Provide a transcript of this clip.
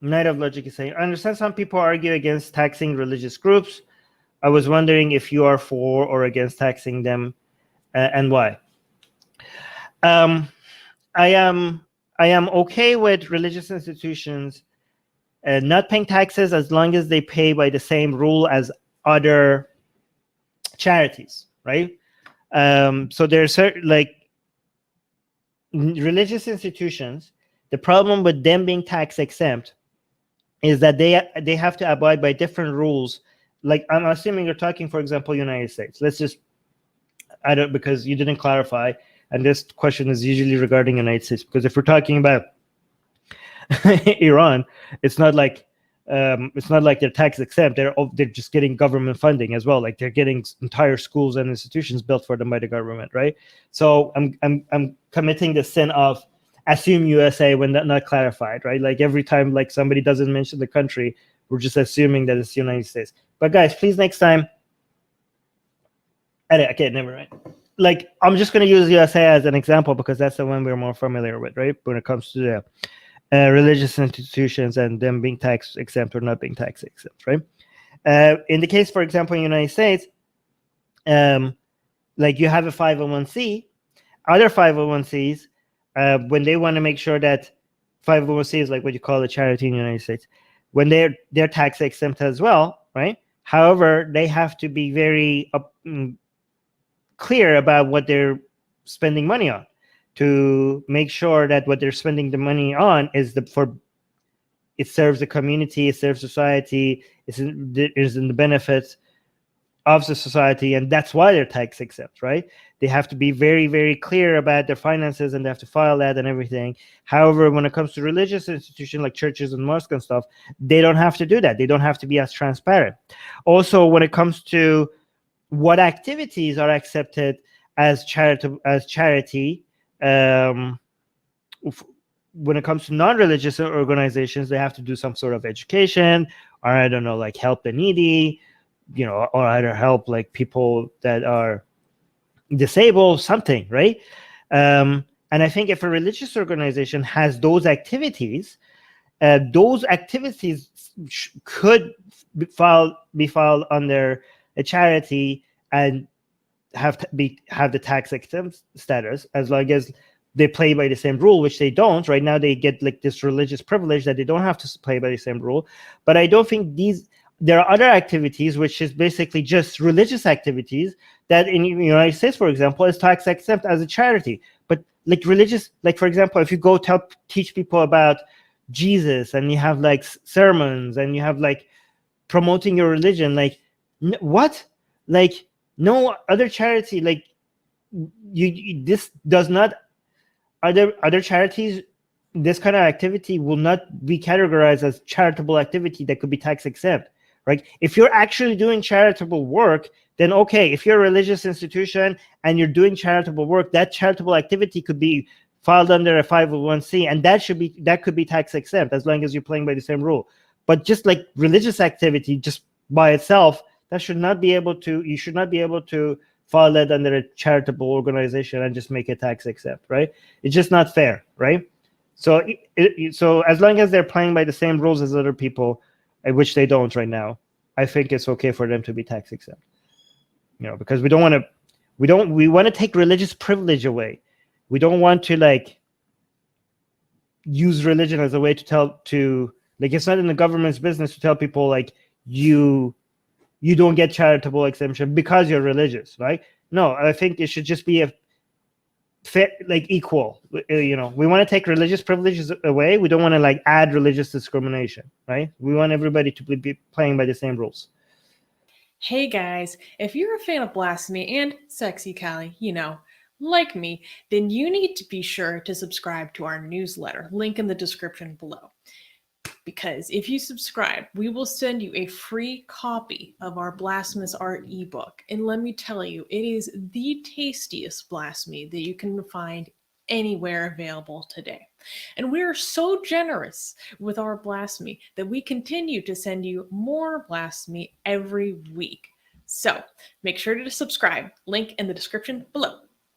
Night of Logic is saying, I understand some people argue against taxing religious groups. I was wondering if you are for or against taxing them, and why. Um, I am okay with religious institutions not paying taxes as long as they pay by the same rule as other charities, right? So there's certain like religious institutions. The problem with them being tax exempt is that they have to abide by different rules. Like I'm assuming you're talking, for example, United States. Let's just I don't because you didn't clarify, and this question is usually regarding United States. Because if we're talking about Iran, it's not like they're tax exempt. They're just getting government funding as well. Like they're getting entire schools and institutions built for them by the government, right? So I'm committing the sin of assume USA when not clarified, right? Like every time like somebody doesn't mention the country, we're just assuming that it's the United States. But guys, please next time. Okay, never mind. Like I'm just going to use USA as an example because that's the one we're more familiar with, right? When it comes to the religious institutions and them being tax exempt or not being tax exempt, right? In the case, for example, in the United States, like you have a 501c, other 501cs, when they want to make sure that 501c is like what you call a charity in the United States, when they're tax exempt as well, right? However, they have to be very clear about what they're spending money on to make sure that what they're spending the money on is it serves the community, it serves society, is in the benefits of the society, and that's why they're tax exempt, right? They have to be very, very clear about their finances and they have to file that and everything. However, when it comes to religious institutions like churches and mosques and stuff, they don't have to do that. They don't have to be as transparent. Also, when it comes to what activities are accepted as charity, when it comes to non-religious organizations, they have to do some sort of education, or I don't know, like help the needy, or either help like people that are disabled, something, right? And I think if a religious organization has those activities could be filed under a charity and have the tax exempt status, as long as they play by the same rule, which they don't. Right now they get like this religious privilege that they don't have to play by the same rule. But I don't think there are other activities which is basically just religious activities that in the United States, for example, is tax exempt as a charity. But like religious, like for example, if you go teach people about Jesus and you have like sermons and you have like promoting your religion, like what? Like no other charity, like this does not, other charities, this kind of activity will not be categorized as charitable activity that could be tax exempt, right? If you're actually doing charitable work, then okay, if you're a religious institution and you're doing charitable work, that charitable activity could be filed under a 501c, and that could be tax exempt as long as you're playing by the same rule. But just like religious activity just by itself, you should not be able to file that under a charitable organization and just make it tax exempt, right? It's just not fair, right? So so as long as they're playing by the same rules as other people, which they don't right now, I think it's okay for them to be tax exempt. Because we want to take religious privilege away. We don't want to like use religion as a way to like, it's not in the government's business to tell people like you don't get charitable exemption because you're religious, right? No, I think it should just be a fit, like equal. We want to take religious privileges away. We don't want to like add religious discrimination, right? We want everybody to be playing by the same rules. Hey guys, if you're a fan of blasphemy and sexy Callie, like me, then you need to be sure to subscribe to our newsletter, link in the description below. Because if you subscribe, we will send you a free copy of our Blasphemous Art ebook. And let me tell you, it is the tastiest blasphemy that you can find anywhere available today. And we are so generous with our blasphemy that we continue to send you more blasphemy every week. So make sure to subscribe, link in the description below.